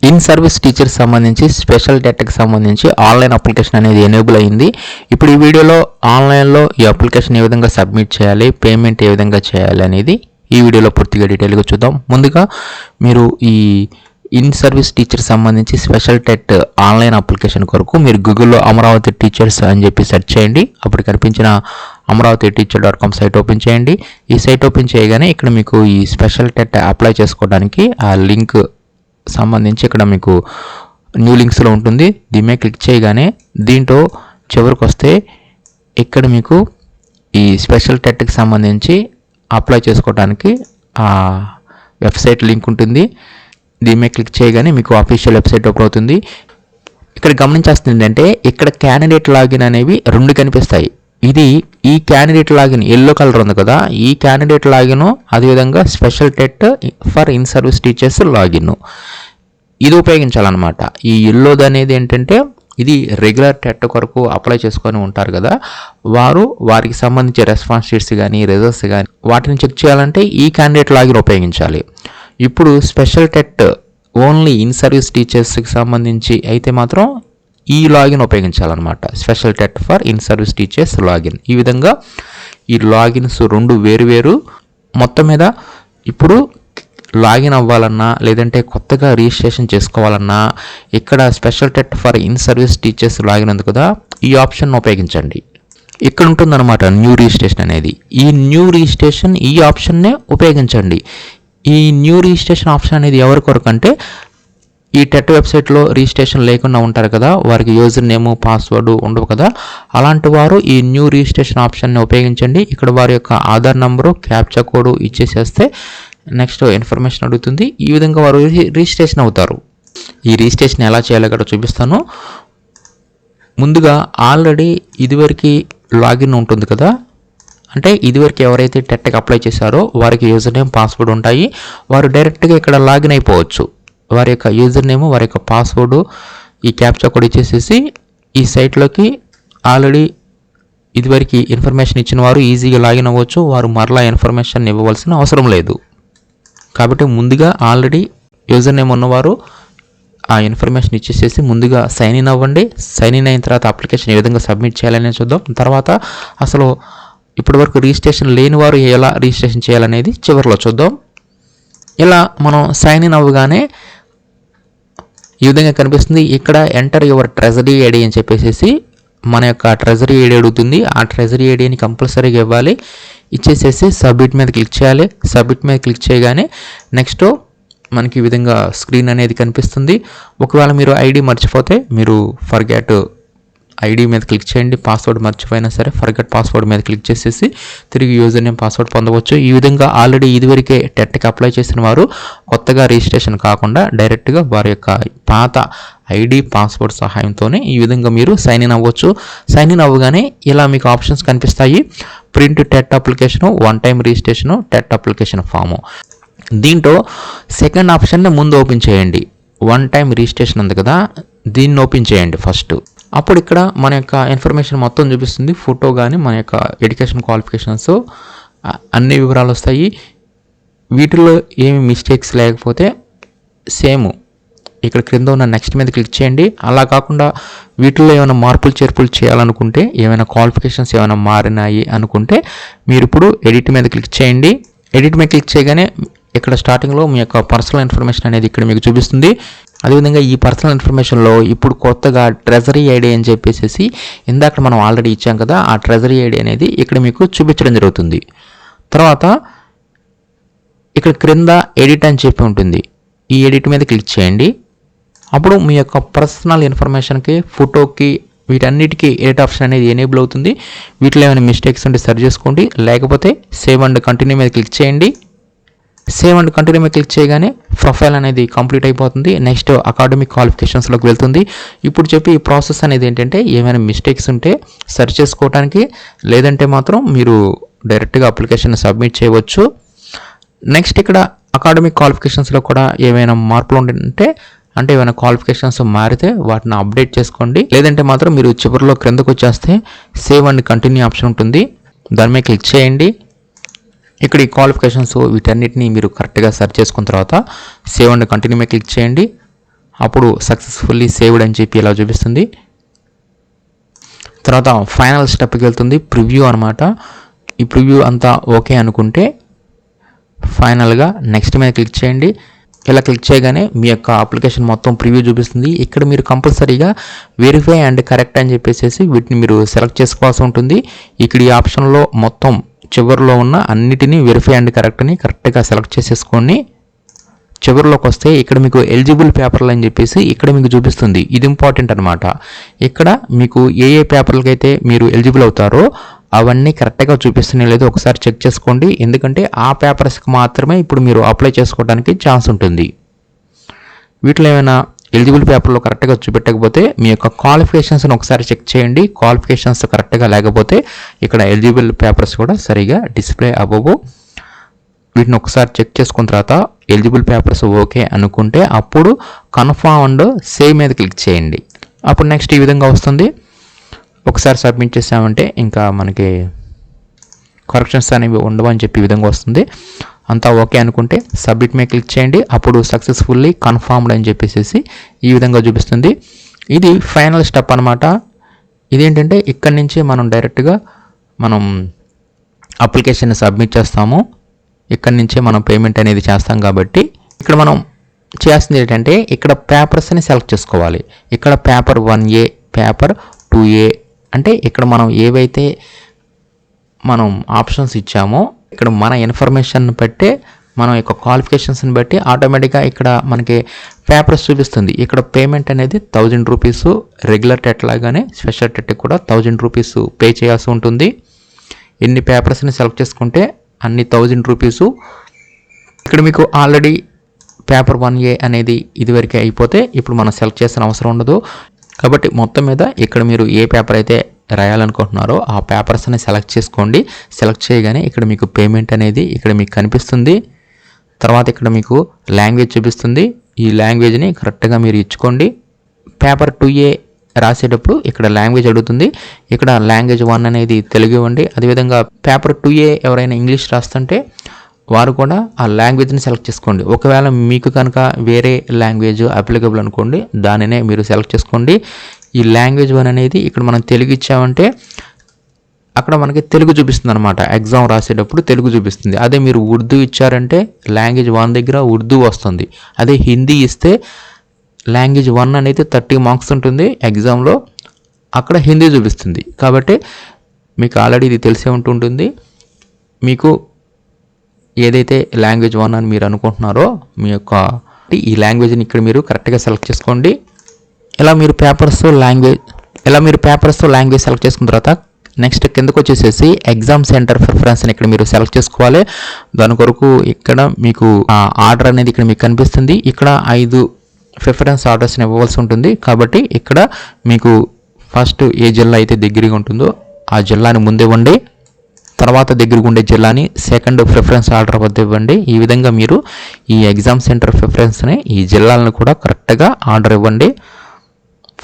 In service teacher సంబంధించి special డేటాకి సంబంధించి online application అనేది ఎనేబుల్ అయింది. ఇప్పుడు ఈ వీడియోలో ఆన్లైన్లో ఈ అప్లికేషన్ ఏ విధంగా సబ్మిట్ చేయాలి, పేమెంట్ ఏ విధంగా చేయాలి అనేది ఈ వీడియోలో పూర్తిగా డీటెయిల్గా చూద్దాం. ముందుగా మీరు ఈ ఇన్ సర్వీస్ టీచర్ సంబంధించి స్పెషల్ టెట్ ఆన్లైన్ అప్లికేషన్ కొరకు మీరు గూగుల్లో అమరావతి టీచర్స్ అని చెప్పి సెర్చ్ చేయండి. అప్పుడు కనిపించిన amravati.teacher.com సైట్ ఓపెన్ చేయండి. ఈ సైట్ ఓపెన్ చేయగానే ఇక్కడ మీకు ఈ స్పెషల్ టెట్ అప్లై చేసుకోవడానికి ఆ లింక్ సంబంధించి ఇక్కడ మీకు న్యూ లింక్స్లో ఉంటుంది. దీని మీద క్లిక్ చేయగానే దీంట్లో చివరికి వస్తే ఇక్కడ మీకు ఈ స్పెషల్ టెట్కి సంబంధించి అప్లై చేసుకోవడానికి ఆ వెబ్సైట్ లింక్ ఉంటుంది. దీని మీద క్లిక్ చేయగానే మీకు అఫీషియల్ వెబ్సైట్ ఓపెన్ అవుతుంది. ఇక్కడ గమనించాల్సింది ఏంటంటే ఇక్కడ క్యాండిడేట్ లాగిన్ అనేవి రెండు కనిపిస్తాయి. ఈ క్యాండిడేట్ లాగిన్ ఎల్లో కలర్ ఉంది కదా, ఈ క్యాండిడేట్ లాగిన్, అదేవిధంగా special TET for in service teachers login ఇది ఉపయోగించాలన్నమాట. ఈ ఎల్లోది అనేది ఏంటంటే ఇది రెగ్యులర్ టెట్ కొరకు అప్లై చేసుకొని ఉంటారు కదా, వారికి సంబంధించి రెస్పాన్స్ షీట్స్ కానీ రిజల్ట్స్ కానీ వాటిని చెక్ చేయాలంటే ఈ క్యాండిడేట్ లాగిన్ ఉపయోగించాలి. ఇప్పుడు special TET only in service టీచర్స్కి సంబంధించి అయితే మాత్రం ఈ లాగిన్ ఉపయోగించాలన్నమాట. Special TET for in service teachers login. ఈ విధంగా ఈ లాగిన్స్ రెండు వేరు. మొత్తం మీద ఇప్పుడు లాగిన్ అవ్వాలన్నా లేదంటే కొత్తగా రిజిస్ట్రేషన్ చేసుకోవాలన్నా ఇక్కడ special TET for in service teachers login ఉంది కదా, ఈ ఆప్షన్ ఉపయోగించండి. ఇక్కడ ఉంటుందన్నమాట న్యూ రిజిస్ట్రేషన్ అనేది. ఈ న్యూ రిజిస్ట్రేషన్ ఈ ఆప్షన్నే ఉపయోగించండి. ఈ న్యూ రిజిస్ట్రేషన్ ఆప్షన్ అనేది ఎవరి కొరకు అంటే ఈ టెట్ వెబ్సైట్లో రిజిస్ట్రేషన్ లేకుండా ఉంటారు కదా, వారికి యూజర్ నేము పాస్వర్డ్ ఉండవు కదా, అలాంటి వారు ఈ న్యూ రిజిస్ట్రేషన్ ఆప్షన్ని ఉపయోగించండి. ఇక్కడ వారి యొక్క ఆధార్ నంబరు క్యాప్చా కోడ్ ఇచ్చేసేస్తే నెక్స్ట్ ఇన్ఫర్మేషన్ అడుగుతుంది. ఈ విధంగా వారు రిజిస్ట్రేషన్ అవుతారు. ఈ రిజిస్ట్రేషన్ ఎలా చేయాలో ఇక్కడ చూపిస్తాను. ముందుగా ఆల్రెడీ ఇదివరకు లాగిన్ ఉంటుంది కదా, అంటే ఇదివరకు ఎవరైతే టెట్కి అప్లై చేశారో వారికి యూజర్ నేమ్ పాస్వర్డ్ ఉంటాయి. వారు డైరెక్ట్గా ఇక్కడ లాగిన్ అయిపోవచ్చు. వారి యొక్క యూజర్ నేమ్, వారి యొక్క పాస్వర్డ్, ఈ క్యాప్చా కోడ్ ఇచ్చేసేసి ఈ సైట్లోకి ఆల్రెడీ ఇదివరకు ఇన్ఫర్మేషన్ ఇచ్చిన వారు ఈజీగా లాగిన్ అవ్వచ్చు. వారు మరలా ఇన్ఫర్మేషన్ ఇవ్వవలసిన అవసరం లేదు. కాబట్టి ముందుగా ఆల్రెడీ యూజర్ నేమ్ ఉన్నవారు ఆ ఇన్ఫర్మేషన్ ఇచ్చేసేసి ముందుగా సైన్ ఇన్ అవ్వండి. సైన్ ఇన్ అయిన తర్వాత అప్లికేషన్ ఏ విధంగా సబ్మిట్ చేయాలనేది చూద్దాం. తర్వాత అసలు ఇప్పటివరకు రిజిస్ట్రేషన్ లేని వారు ఎలా రిజిస్ట్రేషన్ చేయాలనేది చివరిలో చూద్దాం. ఇలా మనం సైన్ ఇన్ అవ్వగానే ఈ విధంగా కనిపిస్తుంది. ఇక్కడ ఎంటర్ యువర్ ట్రెజరీ ఐడి అని చెప్పేసి మన యొక్క ట్రెజరీ ఐడి అడుగుతుంది. ఆ ట్రెజరీ ఐడిని కంపల్సరీగా ఇవ్వాలి. ఇచ్చేసేసి సబ్మిట్ మీద క్లిక్ చేయాలి. సబ్మిట్ మీద క్లిక్ చేయగానే నెక్స్ట్ మనకి ఈ విధంగా స్క్రీన్ అనేది కనిపిస్తుంది. ఒకవేళ మీరు ఐడి మర్చిపోతే మీరు ఫర్గెట్ ఐడి మీద క్లిక్ చేయండి. పాస్వర్డ్ మర్చిపోయినా సరే ఫర్గెట్ పాస్వర్డ్ మీద క్లిక్ చేసేసి తిరిగి యూజర్ నేమ్ పాస్వర్డ్ పొందవచ్చు. ఈ విధంగా ఆల్రెడీ ఇదివరకే టెట్కి అప్లై చేసిన వారు కొత్తగా రిజిస్ట్రేషన్ కాకుండా డైరెక్ట్గా వారి యొక్క పాత ఐడి పాస్వర్డ్ సహాయంతోనే ఈ విధంగా మీరు సైన్ ఇన్ అవ్వచ్చు. సైన్ ఇన్ అవ్వగానే ఇలా మీకు ఆప్షన్స్ కనిపిస్తాయి. Print TET application, one time registration, TET application form. దీంట్లో సెకండ్ ఆప్షన్ని ముందు ఓపెన్ చేయండి. వన్ టైం రిజిస్ట్రేషన్ ఉంది కదా, దీన్ని ఓపెన్ చేయండి ఫస్ట్. అప్పుడు ఇక్కడ మన యొక్క ఇన్ఫర్మేషన్ మొత్తం చూపిస్తుంది. ఫోటో కానీ మన యొక్క ఎడ్యుకేషన్ క్వాలిఫికేషన్స్ అన్ని వివరాలు వస్తాయి. వీటిల్లో ఏమి మిస్టేక్స్ లేకపోతే సేమ్ ఇక్కడ క్రింద ఉన్న నెక్స్ట్ మీద క్లిక్ చేయండి. అలా కాకుండా వీటిల్లో ఏమైనా మార్పులు చేర్పులు చేయాలనుకుంటే, ఏమైనా క్వాలిఫికేషన్స్ ఏమైనా మారినాయి అనుకుంటే మీరు ఇప్పుడు ఎడిట్ మీద క్లిక్ చేయండి. ఎడిట్ మీద క్లిక్ చేయగానే ఇక్కడ స్టార్టింగ్లో మీ యొక్క పర్సనల్ ఇన్ఫర్మేషన్ అనేది ఇక్కడ మీకు చూపిస్తుంది. అదేవిధంగా ఈ పర్సనల్ ఇన్ఫర్మేషన్లో ఇప్పుడు కొత్తగా ట్రెజరీ ఐడి అని చెప్పేసి ఇందాక మనం ఆల్రెడీ ఇచ్చాం కదా, ఆ ట్రెజరీ ఐడి అనేది ఇక్కడ మీకు చూపించడం జరుగుతుంది. తర్వాత ఇక్కడ క్రింద ఎడిట్ అని చెప్పి ఉంటుంది. ఈ ఎడిట్ మీద క్లిక్ చేయండి. అప్పుడు మీ యొక్క పర్సనల్ ఇన్ఫర్మేషన్కి, ఫోటోకి, వీటన్నిటికీ ఎడిట్ ఆప్షన్ అనేది ఎనేబుల్ అవుతుంది. వీటిలో ఏమైనా మిస్టేక్స్ ఉంటే సరి చేసుకోండి. లేకపోతే సేవ్ అండ్ కంటిన్యూ మీద క్లిక్ చేయండి. సేవ్ అండ్ కంటిన్యూ మీద క్లిక్ చేయగానే ప్రొఫైల్ అనేది కంప్లీట్ అయిపోతుంది. నెక్స్ట్ అకాడమిక్ క్వాలిఫికేషన్స్లోకి వెళ్తుంది. ఇప్పుడు చెప్పి ఈ ప్రాసెస్ అనేది ఏంటంటే ఏమైనా మిస్టేక్స్ ఉంటే సరి చేసుకోవడానికి, లేదంటే మాత్రం మీరు డైరెక్ట్గా అప్లికేషన్ సబ్మిట్ చేయవచ్చు. నెక్స్ట్ ఇక్కడ అకాడమిక్ క్వాలిఫికేషన్స్లో కూడా ఏమైనా మార్పులు ఉంటే, అంటే ఏమైనా క్వాలిఫికేషన్స్ మారితే వాటిని అప్డేట్ చేసుకోండి. లేదంటే మాత్రం మీరు చివరిలో క్రిందకు వచ్చేస్తే సేవ్ అండ్ కంటిన్యూ ఆప్షన్ ఉంటుంది. దాని మీద క్లిక్ చేయండి. ఇక్కడ ఈ క్వాలిఫికేషన్స్ వీటన్నిటిని మీరు కరెక్ట్గా సెర్చ్ చేసుకున్న తర్వాత సేవ్ అండ్ కంటిన్యూ మీద క్లిక్ చేయండి. అప్పుడు సక్సెస్ఫుల్లీ సేవ్డ్ అని చెప్పి ఇలా చూపిస్తుంది. తర్వాత ఫైనల్ స్టెప్కి వెళ్తుంది, ప్రివ్యూ అనమాట. ఈ ప్రివ్యూ అంతా ఓకే అనుకుంటే ఫైనల్గా నెక్స్ట్ మీద క్లిక్ చేయండి. ఇలా క్లిక్ చేయగానే మీ యొక్క అప్లికేషన్ మొత్తం ప్రివ్యూ చూపిస్తుంది. ఇక్కడ మీరు కంపల్సరీగా వెరిఫై అండ్ కరెక్ట్ అని చెప్పేసి వీటిని మీరు సెలెక్ట్ చేసుకోవాల్సి ఉంటుంది. ఇక్కడ ఈ ఆప్షన్లో మొత్తం చివరిలో ఉన్న అన్నిటినీ వెరిఫై అండ్ కరెక్ట్ని కరెక్ట్గా సెలెక్ట్ చేసేసుకొని చివరిలోకి వస్తే ఇక్కడ మీకు ఎలిజిబుల్ పేపర్లు అని చెప్పేసి ఇక్కడ మీకు చూపిస్తుంది. ఇది ఇంపార్టెంట్ అనమాట. ఇక్కడ మీకు ఏ పేపర్లకి అయితే మీరు ఎలిజిబుల్ అవుతారో అవన్నీ కరెక్ట్గా చూపిస్తున్నాయి లేదో ఒకసారి చెక్ చేసుకోండి. ఎందుకంటే ఆ పేపర్స్కి మాత్రమే ఇప్పుడు మీరు అప్లై చేసుకోవడానికి ఛాన్స్ ఉంటుంది. వీటిలో ఏమైనా ఎలిజిబుల్ పేపర్లో కరెక్ట్గా చూపెట్టకపోతే మీ యొక్క క్వాలిఫికేషన్స్ని ఒకసారి చెక్ చేయండి. క్వాలిఫికేషన్స్ కరెక్ట్గా లేకపోతే ఇక్కడ ఎలిజిబుల్ పేపర్స్ కూడా సరిగా డిస్ప్లే అవ్వవు. వీటిని ఒకసారి చెక్ చేసుకున్న తర్వాత ఎలిజిబుల్ పేపర్స్ ఓకే అనుకుంటే అప్పుడు కన్ఫర్మ్ అండ్ సేవ్ మీద క్లిక్ చేయండి. అప్పుడు నెక్స్ట్ ఈ విధంగా వస్తుంది. ఒకసారి సబ్మిట్ చేసామంటే ఇంకా మనకి కరెక్షన్స్ అనేవి ఉండవు అని చెప్పి ఈ విధంగా వస్తుంది. అంతా ఓకే అనుకుంటే సబ్మిట్ మీద క్లిక్ చేయండి. అప్పుడు సక్సెస్ఫుల్లీ కన్ఫర్మ్డ్ అని చెప్పేసి ఈ విధంగా చూపిస్తుంది. ఇది ఫైనల్ స్టెప్ అనమాట. ఇదేంటంటే ఇక్కడి నుంచి మనం డైరెక్ట్గా అప్లికేషన్ సబ్మిట్ చేస్తాము. ఇక్కడి నుంచే మనం పేమెంట్ అనేది చేస్తాం కాబట్టి ఇక్కడ మనం చేస్తుంది ఏంటంటే ఇక్కడ పేపర్స్ని సెలెక్ట్ చేసుకోవాలి. ఇక్కడ పేపర్ 1A, పేపర్ 2A అంటే ఇక్కడ మనం ఏవైతే మనం ఆప్షన్స్ ఇచ్చామో ఇక్కడ మన ఇన్ఫర్మేషన్ బట్టే మనం యొక్క క్వాలిఫికేషన్స్ని బట్టి ఆటోమేటిక్గా ఇక్కడ మనకి పేపర్స్ చూపిస్తుంది. ఇక్కడ పేమెంట్ అనేది 1000 రూపీస్, రెగ్యులర్ టెట్ లాగానే స్పెషల్ టెట్కి కూడా 1000 రూపీస్ పే చేయాల్సి ఉంటుంది. ఎన్ని పేపర్స్ని సెలెక్ట్ చేసుకుంటే అన్ని 1000 రూపీసు. ఇక్కడ మీకు ఆల్రెడీ పేపర్ 1A అనేది ఇదివరకే అయిపోతే ఇప్పుడు మనం సెలెక్ట్ చేసిన అవసరం ఉండదు. కాబట్టి మొత్తం మీద ఇక్కడ మీరు ఏ పేపర్ అయితే రాయాలనుకుంటున్నారో ఆ పేపర్స్ని సెలెక్ట్ చేసుకోండి. సెలెక్ట్ చేయగానే ఇక్కడ మీకు పేమెంట్ అనేది ఇక్కడ మీకు కనిపిస్తుంది. తర్వాత ఇక్కడ మీకు లాంగ్వేజ్ చూపిస్తుంది. ఈ లాంగ్వేజ్ని కరెక్ట్గా మీరు ఇచ్చుకోండి. పేపర్ 2A రాసేటప్పుడు ఇక్కడ లాంగ్వేజ్ అడుగుతుంది. ఇక్కడ లాంగ్వేజ్ 1 అనేది తెలుగు ఇవ్వండి. అదేవిధంగా పేపర్ 2A ఎవరైనా ఇంగ్లీష్ రాస్తుంటే వారు కూడా ఆ లాంగ్వేజ్ని సెలెక్ట్ చేసుకోండి. ఒకవేళ మీకు కనుక వేరే లాంగ్వేజ్ అప్లికబుల్ అనుకోండి, దానినే మీరు సెలెక్ట్ చేసుకోండి. ఈ లాంగ్వేజ్ 1 అనేది ఇక్కడ మనం తెలుగు ఇచ్చామంటే అక్కడ మనకి తెలుగు చూపిస్తుంది అనమాట. ఎగ్జామ్ రాసేటప్పుడు తెలుగు చూపిస్తుంది. అదే మీరు ఉర్దూ ఇచ్చారంటే లాంగ్వేజ్ 1 దగ్గర ఉర్దూ వస్తుంది. అదే హిందీ ఇస్తే లాంగ్వేజ్ 1 అనేది 30 మార్క్స్ ఉంటుంది ఎగ్జామ్లో, అక్కడ హిందీ చూపిస్తుంది. కాబట్టి మీకు ఆల్రెడీ ఇది తెలిసే ఉంటుంది. మీకు ఏదైతే లాంగ్వేజ్ 1 అని మీరు అనుకుంటున్నారో మీ యొక్క ఈ లాంగ్వేజ్ని ఇక్కడ మీరు కరెక్ట్గా సెలెక్ట్ చేసుకోండి. ఇలా మీరు పేపర్స్తో లాంగ్వేజ్ సెలెక్ట్ చేసుకున్న తర్వాత నెక్స్ట్ కిందకు వచ్చేసేసి ఎగ్జామ్ సెంటర్ ప్రిఫరెన్స్ని ఇక్కడ మీరు సెలెక్ట్ చేసుకోవాలి. దాని కొరకు ఇక్కడ మీకు ఆర్డర్ అనేది ఇక్కడ మీకు కనిపిస్తుంది. ఇక్కడ 5 ప్రిఫరెన్స్ ఆర్డర్స్ని ఇవ్వవలసి ఉంటుంది. కాబట్టి ఇక్కడ మీకు ఫస్ట్ ఏ జిల్లా అయితే దగ్గరగా ఉంటుందో ఆ జిల్లాని ముందివ్వండి. తర్వాత దగ్గరకు ఉండే జిల్లాని సెకండ్ ప్రిఫరెన్స్ ఆర్డర్ వద్ద ఇవ్వండి. ఈ విధంగా మీరు ఈ ఎగ్జామ్ సెంటర్ ప్రిఫరెన్స్ని ఈ జిల్లాలను కూడా కరెక్ట్గా ఆర్డర్ ఇవ్వండి.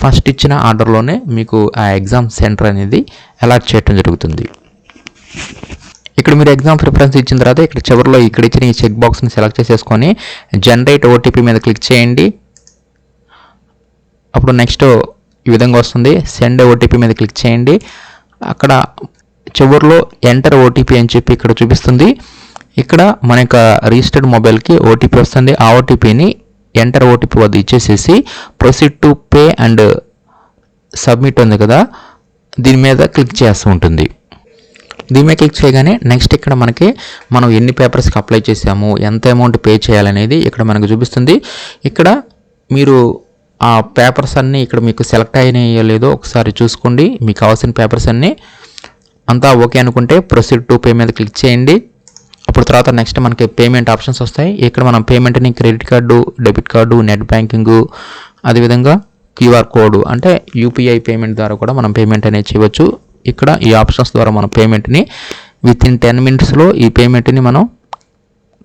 ఫస్ట్ ఇచ్చిన ఆర్డర్లోనే మీకు ఆ ఎగ్జామ్ సెంటర్ అనేది అలాట్ చేయడం జరుగుతుంది. ఇక్కడ మీరు ఎగ్జామ్ ప్రిఫరెన్స్ ఇచ్చిన తర్వాత ఇక్కడ చివరిలో ఇక్కడ ఇచ్చిన ఈ చెక్ బాక్స్ని సెలెక్ట్ చేసేసుకొని జనరేట్ ఓటీపీ మీద క్లిక్ చేయండి. అప్పుడు నెక్స్ట్ ఈ విధంగా వస్తుంది. సెండ్ ఓటీపీ మీద క్లిక్ చేయండి. అక్కడ చివరిలో ఎంటర్ ఓటీపీ అని చెప్పి ఇక్కడ చూపిస్తుంది. ఇక్కడ మన యొక్క రిజిస్టర్డ్ మొబైల్కి ఓటీపీ వస్తుంది. ఆ ఓటీపీని ఎంటర్ ఓటీపీ వద్ద ఇచ్చేసేసి proceed to pay and submit ఉంది కదా, దీని మీద క్లిక్ చేస్తూ ఉంటుంది. దీని మీద క్లిక్ చేయగానే నెక్స్ట్ ఇక్కడ మనం ఎన్ని పేపర్స్కి అప్లై చేసాము, ఎంత అమౌంట్ పే చేయాలనేది ఇక్కడ మనకు చూపిస్తుంది. ఇక్కడ మీరు ఆ పేపర్స్ అన్నీ ఇక్కడ మీకు సెలెక్ట్ అయినాయో లేదో ఒకసారి చూసుకోండి. మీకు కావాల్సిన పేపర్స్ అన్నీ అంతా ఓకే అనుకుంటే ప్రొసీడ్ టు పే మీద క్లిక్ చేయండి. అప్పుడు తర్వాత నెక్స్ట్ మనకి పేమెంట్ ఆప్షన్స్ వస్తాయి. ఇక్కడ మనం పేమెంట్ని credit card, debit card, net banking, అదేవిధంగా క్యూఆర్ కోడ్ అంటే యూపీఐ పేమెంట్ ద్వారా కూడా మనం పేమెంట్ అనేది చేయవచ్చు. ఇక్కడ ఈ ఆప్షన్స్ ద్వారా మనం పేమెంట్ని విత్ ఇన్ 10 minutesలో ఈ పేమెంట్ని మనం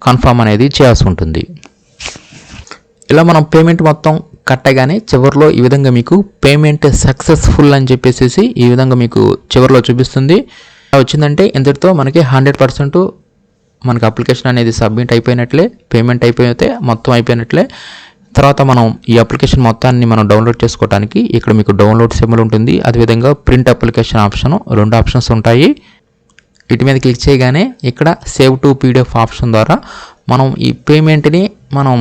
కన్ఫర్మ్ అనేది చేయాల్సి ఉంటుంది. ఇలా మనం పేమెంట్ మొత్తం కట్టగానే చివరిలో ఈ విధంగా మీకు పేమెంట్ సక్సెస్ఫుల్ అని చెప్పేసి ఈ విధంగా మీకు చివరిలో చూపిస్తుంది. వచ్చిందంటే ఇంతటితో మనకి 100% మనకి అప్లికేషన్ అనేది సబ్మిట్ అయిపోయినట్లే, పేమెంట్ అయిపోతే మొత్తం అయిపోయినట్లే. తర్వాత మనం ఈ అప్లికేషన్ మొత్తాన్ని మనం డౌన్లోడ్ చేసుకోవడానికి ఇక్కడ మీకు డౌన్లోడ్ సింబల్ ఉంటుంది. అదేవిధంగా ప్రింట్ అప్లికేషన్ ఆప్షన్, 2 ఆప్షన్స్ ఉంటాయి. వీటి మీద క్లిక్ చేయగానే ఇక్కడ సేవ్ టు పీడిఎఫ్ ఆప్షన్ ద్వారా మనం ఈ పేమెంట్ని మనం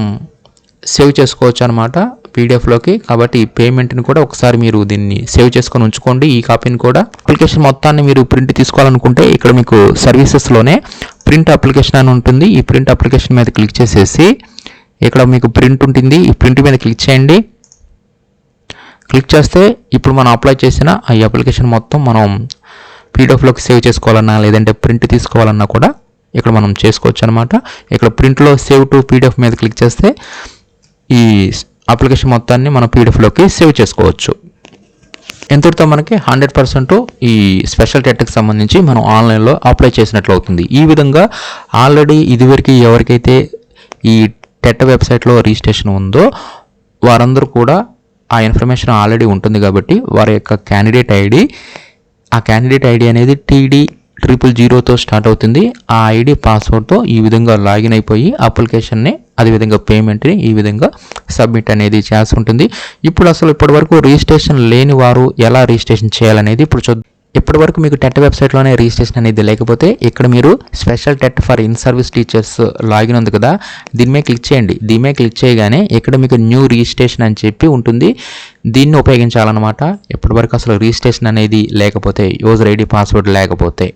సేవ్ చేసుకోవచ్చు అనమాట పీడిఎఫ్లోకి. కాబట్టి ఈ పేమెంట్ని కూడా ఒకసారి మీరు దీన్ని సేవ్ చేసుకొని ఉంచుకోండి. ఈ కాపీని కూడా అప్లికేషన్ మొత్తాన్ని మీరు ప్రింట్ తీసుకోవాలనుకుంటే ఇక్కడ మీకు సర్వీసెస్లోనే ప్రింట్ అప్లికేషన్ అని ఉంటుంది. ఈ ప్రింట్ అప్లికేషన్ మీద క్లిక్ చేసేసి ఇక్కడ మీకు ప్రింట్ ఉంటుంది. ఈ ప్రింట్ మీద క్లిక్ చేయండి. క్లిక్ చేస్తే ఇప్పుడు మనం అప్లై చేసిన ఈ అప్లికేషన్ మొత్తం మనం పీడిఎఫ్లోకి సేవ్ చేసుకోవాలన్నా లేదంటే ప్రింట్ తీసుకోవాలన్నా కూడా ఇక్కడ మనం చేసుకోవచ్చు అనమాట. ఇక్కడ ప్రింట్లో సేవ్ టు పీడిఎఫ్ మీద క్లిక్ చేస్తే ఈ అప్లికేషన్ మొత్తాన్ని మనం పీడిఎఫ్లోకి సేవ్ చేసుకోవచ్చు. ఎంతటితో మనకి 100% ఈ స్పెషల్ టెట్కి సంబంధించి మనం ఆన్లైన్లో అప్లై చేసినట్లు అవుతుంది. ఈ విధంగా ఆల్రెడీ ఇదివరకు ఎవరికైతే ఈ టెట్ వెబ్సైట్లో రిజిస్ట్రేషన్ ఉందో వారందరూ కూడా ఆ ఇన్ఫర్మేషన్ ఆల్రెడీ ఉంటుంది కాబట్టి వారి యొక్క క్యాండిడేట్ ఐడి, ఆ క్యాండిడేట్ ఐడి అనేది TD000తో స్టార్ట్ అవుతుంది. ఆ ఐడి పాస్వర్డ్తో ఈ విధంగా లాగిన్ అయిపోయి అప్లికేషన్ని అదేవిధంగా పేమెంట్ని ఈ విధంగా సబ్మిట్ అనేది చేసి ఉంటుంది. ఇప్పుడు అసలు ఇప్పటివరకు రిజిస్ట్రేషన్ లేని వారు ఎలా రిజిస్ట్రేషన్ చేయాలనేది ఇప్పుడు చూద్దాం. ఇప్పటివరకు మీకు టెట్ వెబ్సైట్లోనే రిజిస్ట్రేషన్ అనేది లేకపోతే ఇక్కడ మీరు special TET for in service teachers login ఉంది కదా, దీని మీద క్లిక్ చేయండి. దీని మీద క్లిక్ చేయగానే ఇక్కడ మీకు న్యూ రిజిస్ట్రేషన్ అని చెప్పి ఉంటుంది. దీన్ని ఉపయోగించాలన్నమాట. ఇప్పటివరకు అసలు రిజిస్ట్రేషన్ అనేది లేకపోతే, యూజర్ ఐడి పాస్వర్డ్ లేకపోతే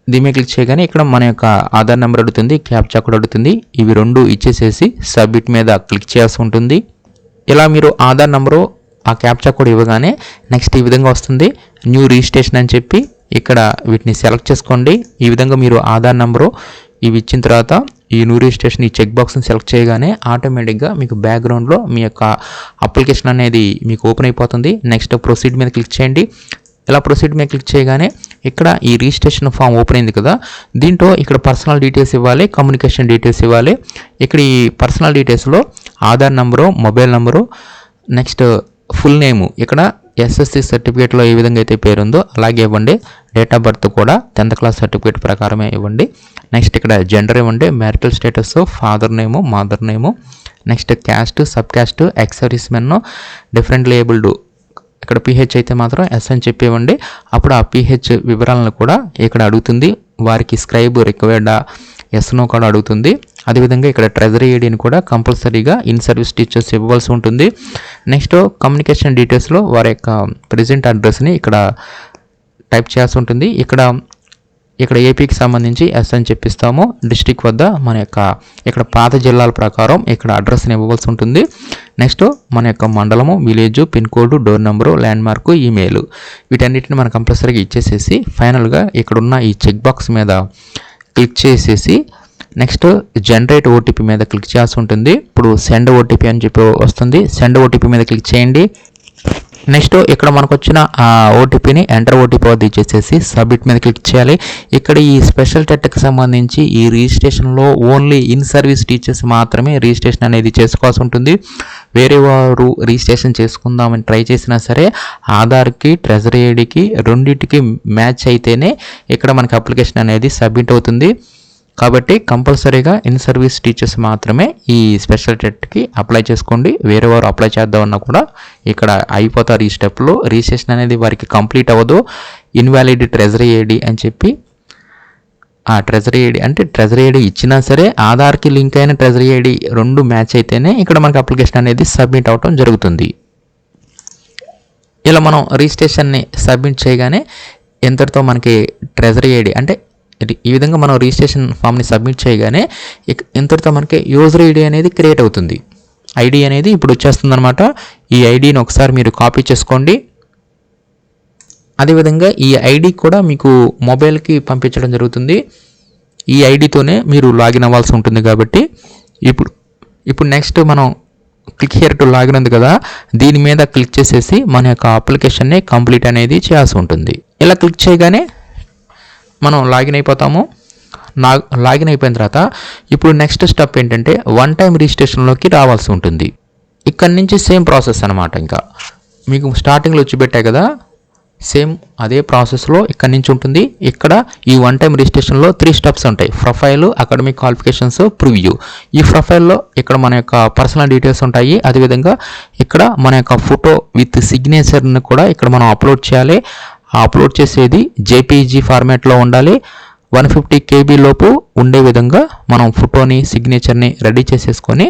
దీని మీద క్లిక్ చేయగానే ఇక్కడ మన యొక్క ఆధార్ నెంబర్ అడుగుతుంది, క్యాప్చా కోడ్ అడుగుతుంది. ఇవి 2 ఇచ్చేసేసి సబ్మిట్ మీద క్లిక్ చేయాల్సి ఉంటుంది. ఇలా మీరు ఆధార్ నెంబరు ఆ క్యాప్చా కోడ్ ఇవ్వగానే నెక్స్ట్ ఈ విధంగా వస్తుంది, న్యూ రిజిస్ట్రేషన్ అని చెప్పి ఇక్కడ వీటిని సెలెక్ట్ చేసుకోండి. ఈ విధంగా మీరు ఆధార్ నెంబరు ఇవి ఇచ్చిన తర్వాత ఈ న్యూ రిజిస్ట్రేషన్ ఈ చెక్ బాక్స్ని సెలెక్ట్ చేయగానే ఆటోమేటిక్గా మీకు బ్యాక్గ్రౌండ్లో మీ యొక్క అప్లికేషన్ అనేది మీకు ఓపెన్ అయిపోతుంది. నెక్స్ట్ ప్రొసీడ్ మీద క్లిక్ చేయండి. ఇలా ప్రొసీడ్ మీద క్లిక్ చేయగానే ఇక్కడ ఈ రిజిస్ట్రేషన్ ఫామ్ ఓపెన్ అయింది కదా, దీంట్లో ఇక్కడ పర్సనల్ డీటెయిల్స్ ఇవ్వాలి, కమ్యూనికేషన్ డీటెయిల్స్ ఇవ్వాలి. ఇక్కడ ఈ పర్సనల్ డీటెయిల్స్లో Aadhaar number, mobile number, next full name, ఇక్కడ ఎస్ఎస్సి సర్టిఫికేట్లో ఏ విధంగా అయితే పేరు ఉందో అలాగే ఇవ్వండి. డేట్ ఆఫ్ బర్త్ కూడా 10th క్లాస్ సర్టిఫికేట్ ప్రకారమే ఇవ్వండి. నెక్స్ట్ ఇక్కడ జెండర్ ఇవ్వండి, marital status, father name, mother name, next caste, sub caste, ex service men, differently abled, ఇక్కడ పిహెచ్ అయితే మాత్రం ఎస్ అని చెప్పి ఇవ్వండి. అప్పుడు ఆ పిహెచ్ వివరాలను కూడా ఇక్కడ అడుగుతుంది. వారికి స్క్రైబ్ రిక్వైర్డా, ఎస్ నో కూడా అడుగుతుంది. అదేవిధంగా ఇక్కడ ట్రెజరీ ఐడిని కూడా కంపల్సరీగా ఇన్ సర్వీస్ టీచర్స్ ఇవ్వాల్సి ఉంటుంది. నెక్స్ట్ కమ్యూనికేషన్ డీటెయిల్స్లో వారి యొక్క ప్రెజెంట్ అడ్రస్ని ఇక్కడ టైప్ చేయాల్సి ఉంటుంది. ఇక్కడ ఏపీకి సంబంధించి ఎస్ అని చెప్పిస్తాము. డిస్ట్రిక్ట్ వద్ద మన యొక్క ఇక్కడ పాత జిల్లాల ప్రకారం ఇక్కడ అడ్రస్ని ఇవ్వవలసి ఉంటుంది. నెక్స్ట్ మన యొక్క మండలము, village, pin code, door number, land mark, email, వీటన్నిటిని మనం కంపల్సరీగా ఇచ్చేసేసి ఫైనల్గా ఇక్కడున్న ఈ చెక్ బాక్స్ మీద క్లిక్ చేసేసి నెక్స్ట్ జనరేట్ ఓటీపీ మీద క్లిక్ చేయాల్సి ఉంటుంది. ఇప్పుడు సెండ్ ఓటీపీ అని చెప్పి వస్తుంది. సెండ్ ఓటీపీ మీద క్లిక్ చేయండి. నెక్స్ట్ ఇక్కడ మనకు వచ్చిన ఆ ఓటీపీని ఎంటర్ ఓటీపీ వద్ద ఇచ్చేసేసి సబ్మిట్ మీద క్లిక్ చేయాలి. ఇక్కడ ఈ స్పెషల్ టెట్కి సంబంధించి ఈ రిజిస్ట్రేషన్లో ఓన్లీ ఇన్ సర్వీస్ టీచర్స్ మాత్రమే రిజిస్ట్రేషన్ అనేది చేసుకోవాల్సి ఉంటుంది. వేరే వారు రిజిస్ట్రేషన్ చేసుకుందామని ట్రై చేసినా సరే ఆధార్కి, ట్రెజరీ ఐడికి రెండింటికి మ్యాచ్ అయితేనే ఇక్కడ మనకి అప్లికేషన్ అనేది సబ్మిట్ అవుతుంది. కాబట్టి కంపల్సరీగా ఇన్ సర్వీస్ టీచర్స్ మాత్రమే ఈ స్పెషల్ టెట్కి అప్లై చేసుకోండి. వేరే వారు అప్లై చేద్దామన్నా కూడా ఇక్కడ అయిపోతారు. ఈ స్టెప్లో రిజిస్ట్రేషన్ అనేది వారికి కంప్లీట్ అవ్వదు. ఇన్వాలిడ్ ట్రెజరీ ఐడి అని చెప్పి ఆ ట్రెజరీ ఐడి అంటే ట్రెజరీ ఐడి ఇచ్చినా సరే ఆధార్కి లింక్ అయిన ట్రెజరీ ఐడి 2 మ్యాచ్ అయితేనే ఇక్కడ మనకి అప్లికేషన్ అనేది సబ్మిట్ అవటం జరుగుతుంది. ఇలా మనం రిజిస్ట్రేషన్ని సబ్మిట్ చేయగానే ఎంతటితో మనకి ట్రెజరీ ఐడి అంటే ఈ విధంగా మనం రిజిస్ట్రేషన్ ఫామ్ని సబ్మిట్ చేయగానే ఇంతటితో మనకి యూజర్ ఐడి అనేది క్రియేట్ అవుతుంది. ఐడి అనేది ఇప్పుడు వచ్చేస్తుంది అనమాట. ఈ ఐడిని ఒకసారి మీరు కాపీ చేసుకోండి. అదేవిధంగా ఈ ఐడి కూడా మీకు మొబైల్కి పంపించడం జరుగుతుంది. ఈ ఐడితోనే మీరు లాగిన్ అవ్వాల్సి ఉంటుంది. కాబట్టి ఇప్పుడు నెక్స్ట్ మనం క్లిక్ హియర్ టు లాగిన్ ఉంది కదా, దీని మీద క్లిక్ చేసేసి మన యొక్క అప్లికేషన్ని కంప్లీట్ అనేది చేయాల్సి ఉంటుంది. ఇలా క్లిక్ చేయగానే మనం లాగిన్ అయిపోతాము. లాగిన్ అయిపోయిన తర్వాత ఇప్పుడు నెక్స్ట్ స్టెప్ ఏంటంటే 1 టైం రిజిస్ట్రేషన్లోకి రావాల్సి ఉంటుంది. ఇక్కడ నుంచి సేమ్ ప్రాసెస్ అనమాట. ఇంకా మీకు స్టార్టింగ్లో వచ్చి పెట్టాయి కదా, సేమ్ అదే ప్రాసెస్లో ఇక్కడ నుంచి ఉంటుంది. ఇక్కడ ఈ వన్ టైం రిజిస్ట్రేషన్లో 3 స్టెప్స్ ఉంటాయి. Profile, academic qualifications, preview. ఈ ప్రొఫైల్లో ఇక్కడ మన యొక్క పర్సనల్ డీటెయిల్స్ ఉంటాయి. అదేవిధంగా ఇక్కడ మన యొక్క ఫోటో విత్ సిగ్నేచర్ని కూడా ఇక్కడ మనం అప్లోడ్ చేయాలి. అప్లోడ్ చేసేది జేపీజీ ఫార్మాట్లో ఉండాలి. 150 KB లోపు ఉండే విధంగా మనం ఫోటోని, సిగ్నేచర్ని రెడీ చేసేసుకొని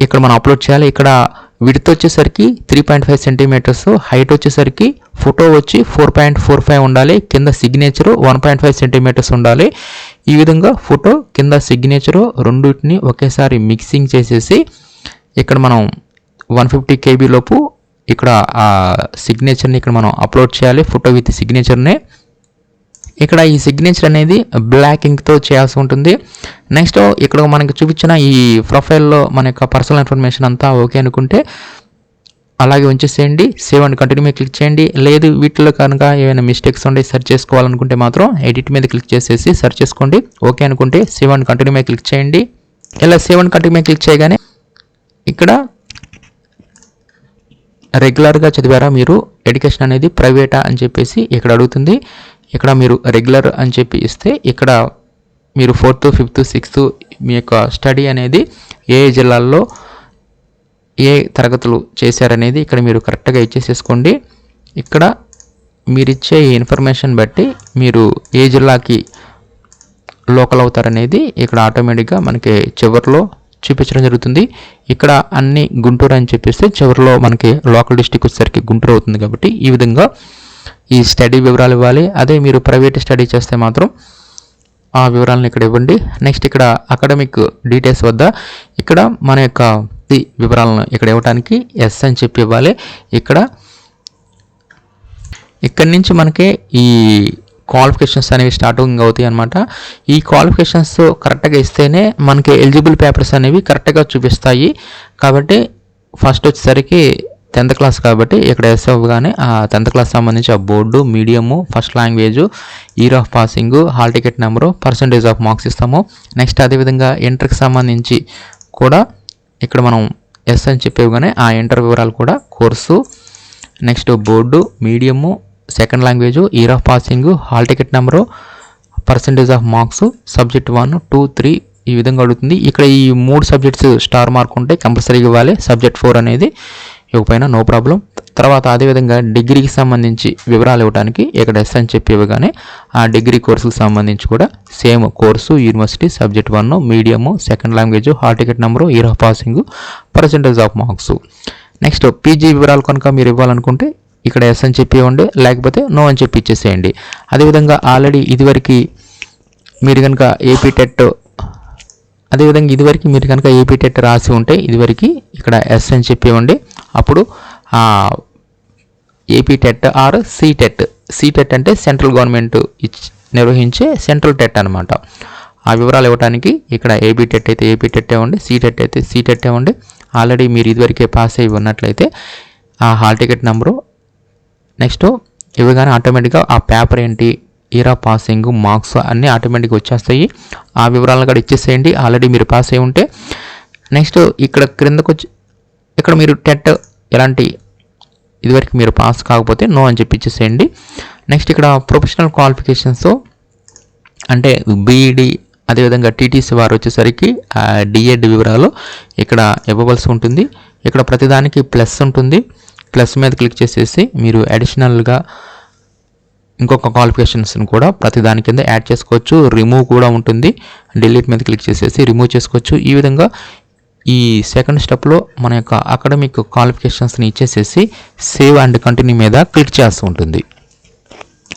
ఇక్కడ మనం అప్లోడ్ చేయాలి. ఇక్కడ విడ్త్ వచ్చేసరికి 3.5 సెంటీమీటర్స్, హైట్ వచ్చేసరికి ఫోటో వచ్చి 4.45 ఉండాలి, కింద సిగ్నేచరు 1.5 సెంటీమీటర్స్ ఉండాలి. ఈ విధంగా ఫోటో కింద సిగ్నేచరు రెండింటిని ఒకేసారి మిక్సింగ్ చేసేసి ఇక్కడ మనం 150 KB లోపు ఇక్కడ ఆ సిగ్నేచర్ని ఇక్కడ మనం అప్లోడ్ చేయాలి, ఫోటో విత్ సిగ్నేచర్ని. ఇక్కడ ఈ సిగ్నేచర్ అనేది బ్లాక్ ఇంక్తో చేయాల్సి ఉంటుంది. నెక్స్ట్ ఇక్కడ మనకి చూపించిన ఈ ప్రొఫైల్లో మన యొక్క పర్సనల్ ఇన్ఫర్మేషన్ అంతా ఓకే అనుకుంటే అలాగే ఉంచేసేయండి. సేవ్ అండ్ కంటిన్యూ మీద క్లిక్ చేయండి. లేదు వీటిలో కనుక ఏమైనా మిస్టేక్స్ ఉండి సెర్చ్ చేసుకోవాలనుకుంటే మాత్రం ఎడిట్ మీద క్లిక్ చేసేసి సెర్చ్ చేసుకోండి. ఓకే అనుకుంటే సేవ్ అండ్ కంటిన్యూ మీద క్లిక్ చేయండి. ఇలా సేవ్ అండ్ కంటిన్యూ మీద క్లిక్ చేయగానే ఇక్కడ రెగ్యులర్గా చదివారా మీరు, ఎడ్యుకేషన్ అనేది ప్రైవేటా అని చెప్పేసి ఇక్కడ అడుగుతుంది. ఇక్కడ మీరు రెగ్యులర్ అని చెప్పి ఇస్తే ఇక్కడ మీరు 4th, 5th, 6th మీ యొక్క స్టడీ అనేది ఏ జిల్లాల్లో ఏ తరగతులు చేశారనేది ఇక్కడ మీరు కరెక్ట్గా ఇచ్చేసేసుకోండి. ఇక్కడ మీరిచ్చే ఇన్ఫర్మేషన్ బట్టి మీరు ఏ జిల్లాకి లోకల్ అవుతారనేది ఇక్కడ ఆటోమేటిక్గా మనకి చివరిలో చూపించడం జరుగుతుంది. ఇక్కడ అన్ని గుంటూరు అని చెప్పేస్తే చివరిలో మనకి లోకల్ డిస్ట్రిక్ట్ వచ్చేసరికి గుంటూరు అవుతుంది. కాబట్టి ఈ విధంగా ఈ స్టడీ వివరాలు ఇవ్వాలి. అదే మీరు ప్రైవేట్ స్టడీ చేస్తే మాత్రం ఆ వివరాలను ఇక్కడ ఇవ్వండి. నెక్స్ట్ ఇక్కడ అకాడమిక్ డీటెయిల్స్ వద్ద ఇక్కడ మన యొక్క వివరాలను ఇక్కడ ఇవ్వడానికి ఎస్ అని చెప్పి ఇవ్వాలి. ఇక్కడి నుంచి మనకి ఈ క్వాలిఫికేషన్స్ అనేవి స్టార్టింగ్ అవుతాయి అన్నమాట. ఈ క్వాలిఫికేషన్స్ కరెక్ట్గా ఇస్తేనే మనకి ఎలిజిబుల్ పేపర్స్ అనేవి కరెక్ట్గా చూపిస్తాయి. కాబట్టి ఫస్ట్ వచ్చేసరికి 10th క్లాస్ కాబట్టి ఇక్కడ ఎస్ అవ్వగానే ఆ 10th క్లాస్ సంబంధించి ఆ board, medium, first language, year of passing, hall ticket number, percentage of marks ఇస్తాము. నెక్స్ట్ అదేవిధంగా ఇంటర్కి సంబంధించి కూడా ఇక్కడ మనం ఎస్ అని చెప్పేవగానే ఆ ఇంటర్ వివరాలు కూడా course, next board, medium, second language, year of passing, hall ticket number, percentage of marks, subject 1, 2, 3 ఈ విధంగా అడుగుతుంది. ఇక్కడ ఈ 3 సబ్జెక్ట్స్ స్టార్ మార్క్ ఉంటే కంపల్సరీగా ఇవ్వాలి. సబ్జెక్ట్ 4 అనేది ఇవ్వకపోయినా నో ప్రాబ్లం. తర్వాత అదేవిధంగా డిగ్రీకి సంబంధించి వివరాలు ఇవ్వడానికి ఇక్కడ ఎస్ అని చెప్పి ఇవ్వగానే ఆ డిగ్రీ కోర్సుకు సంబంధించి కూడా same course, university, subject 1, medium, second language, hall ticket number, year of passing, percentage of marks. Next PG వివరాలు కనుక మీరు ఇవ్వాలనుకుంటే ఇక్కడ ఎస్ అని చెప్పి ఇవ్వండి, లేకపోతే నో అని చెప్పి ఇచ్చేసేయండి. అదేవిధంగా ఆల్రెడీ ఇదివరకు మీరు కనుక ఏపీ టెట్ రాసి ఉంటే ఇదివరకు ఇక్కడ ఎస్ అని చెప్పి ఇవ్వండి. అప్పుడు ఏపీ టెట్ ఆర్ సీటెట్ అంటే సెంట్రల్ గవర్నమెంట్ నిర్వహించే సెంట్రల్ టెట్ అనమాట. ఆ వివరాలు ఇవ్వడానికి ఇక్కడ ఏపీ టెట్ అయితే ఏపీ టెట్ ఇవ్వండి, సీటెట్ అయితే సీటెట్ ఇవ్వండి. ఆల్రెడీ మీరు ఇదివరకే పాస్ అయ్యి ఉన్నట్లయితే ఆ హాల్ టికెట్ నెంబరు నెక్స్ట్ ఇవ్వగానే ఆటోమేటిక్గా ఆ పేపర్ ఏంటి, ఇయర్ ఆఫ్ పాసింగ్, మార్క్స్ అన్నీ ఆటోమేటిక్గా వచ్చేస్తాయి. ఆ వివరాలను కూడా ఇచ్చేసేయండి ఆల్రెడీ మీరు పాస్ అయ్యి ఉంటే. నెక్స్ట్ ఇక్కడ క్రిందకు వచ్చి ఇక్కడ మీరు టెట్ ఎలాంటి ఇదివరకు మీరు పాస్ కాకపోతే నో అని చెప్పి ఇచ్చేసేయండి. నెక్స్ట్ ఇక్కడ ప్రొఫెషనల్ క్వాలిఫికేషన్స్ అంటే బీఈడి అదేవిధంగా టీటీసీ వారు వచ్చేసరికి డిఎడ్ వివరాలు ఇక్కడ ఇవ్వవలసి ఉంటుంది. ఇక్కడ ప్రతిదానికి ప్లస్ ఉంటుంది. ప్లస్ మీద క్లిక్ చేసేసి మీరు అడిషనల్గా ఇంకొక క్వాలిఫికేషన్స్ని కూడా ప్రతి దాని కింద యాడ్ చేసుకోవచ్చు. రిమూవ్ కూడా ఉంటుంది. డిలీట్ మీద క్లిక్ చేసేసి రిమూవ్ చేసుకోవచ్చు. ఈ విధంగా ఈ సెకండ్ స్టెప్లో మన యొక్క అకాడమిక్ క్వాలిఫికేషన్స్ని ఇచ్చేసేసి సేవ్ అండ్ కంటిన్యూ మీద క్లిక్ చేస్తూ ఉంటుంది.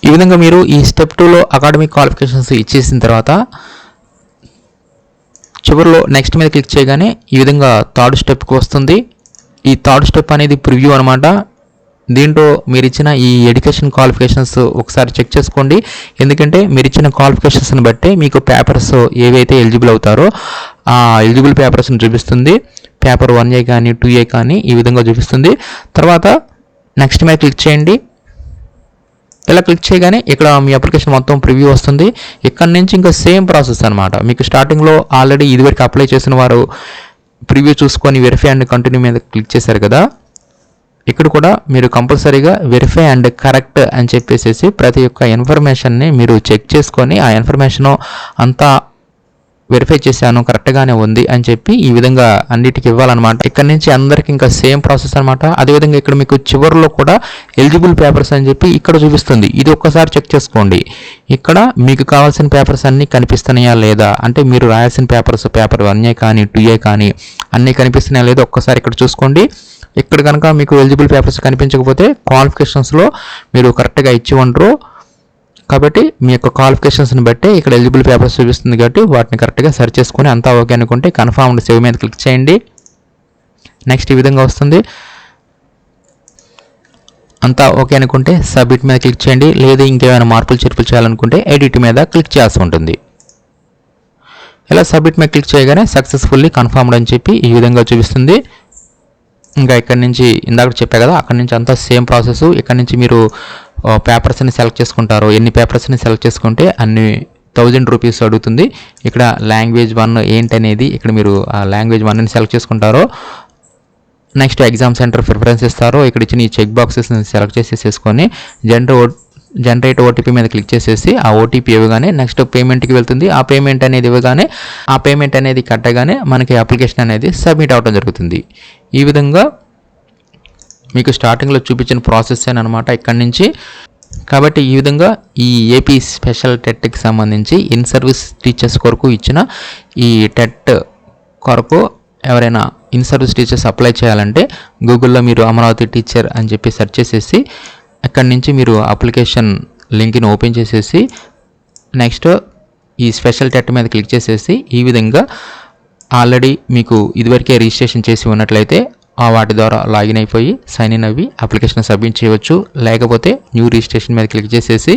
ఈ విధంగా మీరు ఈ స్టెప్ 2లో అకాడమిక్ క్వాలిఫికేషన్స్ ఇచ్చేసిన తర్వాత చివరిలో నెక్స్ట్ మీద క్లిక్ చేయగానే ఈ విధంగా థర్డ్ స్టెప్కి వస్తుంది. ఈ థర్డ్ స్టెప్ అనేది ప్రివ్యూ అనమాట. దీంట్లో మీరు ఇచ్చిన ఈ ఎడ్యుకేషన్ క్వాలిఫికేషన్స్ ఒకసారి చెక్ చేసుకోండి. ఎందుకంటే మీరు ఇచ్చిన క్వాలిఫికేషన్స్ని బట్టి మీకు పేపర్స్ ఏవైతే ఎలిజిబుల్ అవుతారో ఆ ఎలిజిబుల్ పేపర్స్ని చూపిస్తుంది. పేపర్ 1A కానీ 2A కానీ ఈ విధంగా చూపిస్తుంది. తర్వాత నెక్స్ట్ మీద క్లిక్ చేయండి. ఇలా క్లిక్ చేయగానే ఇక్కడ మీ అప్లికేషన్ మొత్తం ప్రివ్యూ వస్తుంది. ఇక్కడ నుంచి ఇంకా సేమ్ ప్రాసెస్ అనమాట. మీకు స్టార్టింగ్లో ఆల్రెడీ ఇదివరకు అప్లై చేసిన వారు ప్రివ్యూ చూసుకొని వెరిఫై అండ్ కంటిన్యూ మీద క్లిక్ చేశారు కదా. ఇక్కడ కూడా మీరు కంపల్సరీగా వెరిఫై అండ్ కరెక్ట్ అని చెప్పేసి ప్రతి ఒక్క ఇన్ఫర్మేషన్ని మీరు చెక్ చేసుకొని ఆ ఇన్ఫర్మేషన్ అంతా వెరిఫై చేశాను కరెక్ట్గానే ఉంది అని చెప్పి ఈ విధంగా అన్నిటికీ ఇవ్వాలన్నమాట. ఇక్కడ నుంచి అందరికి ఇంకా సేమ్ ప్రాసెస్ అనమాట. అదేవిధంగా ఇక్కడ మీకు చివరిలో కూడా ఎలిజిబుల్ పేపర్స్ అని చెప్పి ఇక్కడ చూపిస్తుంది. ఇది ఒక్కసారి చెక్ చేసుకోండి. ఇక్కడ మీకు కావాల్సిన పేపర్స్ అన్నీ కనిపిస్తున్నాయా లేదా, అంటే మీరు రాయాల్సిన పేపర్ 1A కానీ 2A కానీ అన్నీ కనిపిస్తున్నాయా లేదా ఒక్కసారి ఇక్కడ చూసుకోండి. ఇక్కడ కనుక మీకు ఎలిజిబుల్ పేపర్స్ కనిపించకపోతే క్వాలిఫికేషన్స్లో మీరు కరెక్ట్గా ఇచ్చి ఉండరు కాబట్టి మీ యొక్క క్వాలిఫికేషన్స్ని బట్టి ఇక్కడ ఎలిజిబుల్ పేపర్స్ చూపిస్తుంది కాబట్టి వాటిని కరెక్ట్గా సెర్చ్ చేసుకుని అంతా ఓకే అనుకుంటే కన్ఫర్మ్డ్ సేవ్ మీద క్లిక్ చేయండి. నెక్స్ట్ ఈ విధంగా వస్తుంది. అంతా ఓకే అనుకుంటే సబ్మిట్ మీద క్లిక్ చేయండి. లేదా ఇంకేమైనా మార్పులు చేర్పులు చేయాలనుకుంటే ఎడిట్ మీద క్లిక్ చేయాల్సి ఉంటుంది. ఇలా సబ్మిట్ మీద క్లిక్ చేయగానే సక్సెస్ఫుల్లీ కన్ఫర్మ్డ్ అని చెప్పి ఈ విధంగా చూపిస్తుంది. ఇంకా ఇక్కడ నుంచి ఇందాక చెప్పా కదా, అక్కడ నుంచి అంతా సేమ్ ప్రాసెస్. ఇక్కడ నుంచి మీరు పేపర్స్ని సెలెక్ట్ చేసుకుంటారు. ఎన్ని పేపర్స్ని సెలెక్ట్ చేసుకుంటే అన్ని 1000 రూపీస్ అడుగుతుంది. ఇక్కడ లాంగ్వేజ్ 1 ఏంటనేది ఇక్కడ మీరు ఆ లాంగ్వేజ్ 1ని సెలెక్ట్ చేసుకుంటారో. నెక్స్ట్ ఎగ్జామ్ సెంటర్ ప్రిఫరెన్స్ ఇస్తారో. ఇక్కడ ఇచ్చిన ఈ చెక్ బాక్సెస్ని సెలెక్ట్ చేసేసుకొని జనరేట్ ఓటీపీ మీద క్లిక్ చేసేసి ఆ ఓటీపీ ఇవ్వగానే నెక్స్ట్ పేమెంట్కి వెళ్తుంది. ఆ పేమెంట్ అనేది ఇవ్వగానే ఆ పేమెంట్ అనేది కట్టగానే మనకి అప్లికేషన్ అనేది సబ్మిట్ అవ్వడం జరుగుతుంది. ఈ విధంగా మీకు స్టార్టింగ్లో చూపించిన ప్రాసెస్ అనమాట ఇక్కడి నుంచి. కాబట్టి ఈ విధంగా ఈ ఏపీ స్పెషల్ టెట్కి సంబంధించి ఇన్ సర్వీస్ టీచర్స్ కొరకు ఇచ్చిన ఈ టెట్ కొరకు ఎవరైనా ఇన్ సర్వీస్ టీచర్స్ అప్లై చేయాలంటే గూగుల్లో మీరు అమరావతి టీచర్ అని చెప్పి సెర్చ్ చేసేసి అక్కడి నుంచి మీరు అప్లికేషన్ లింక్ని ఓపెన్ చేసేసి నెక్స్ట్ ఈ స్పెషల్ టెట్ మీద క్లిక్ చేసేసి ఈ విధంగా ఆల్రెడీ మీకు ఇదివరకే రిజిస్ట్రేషన్ చేసి ఉన్నట్లయితే వాటి ద్వారా లాగిన్ అయిపోయి సైన్ ఇన్ అవి అప్లికేషన్ సబ్మిట్ చేయవచ్చు. లేకపోతే న్యూ రిజిస్ట్రేషన్ మీద క్లిక్ చేసేసి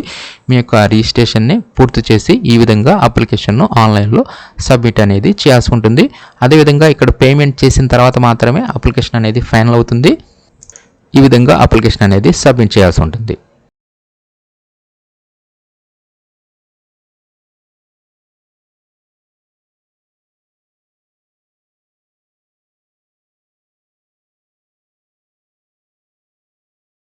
మీ యొక్క రిజిస్ట్రేషన్ని పూర్తి చేసి ఈ విధంగా అప్లికేషన్ను ఆన్లైన్లో సబ్మిట్ అనేది చేయాల్సి ఉంటుంది. అదేవిధంగా ఇక్కడ పేమెంట్ చేసిన తర్వాత మాత్రమే అప్లికేషన్ అనేది ఫైనల్ అవుతుంది. ఈ విధంగా అప్లికేషన్ అనేది సబ్మిట్ చేయాల్సి ఉంటుంది.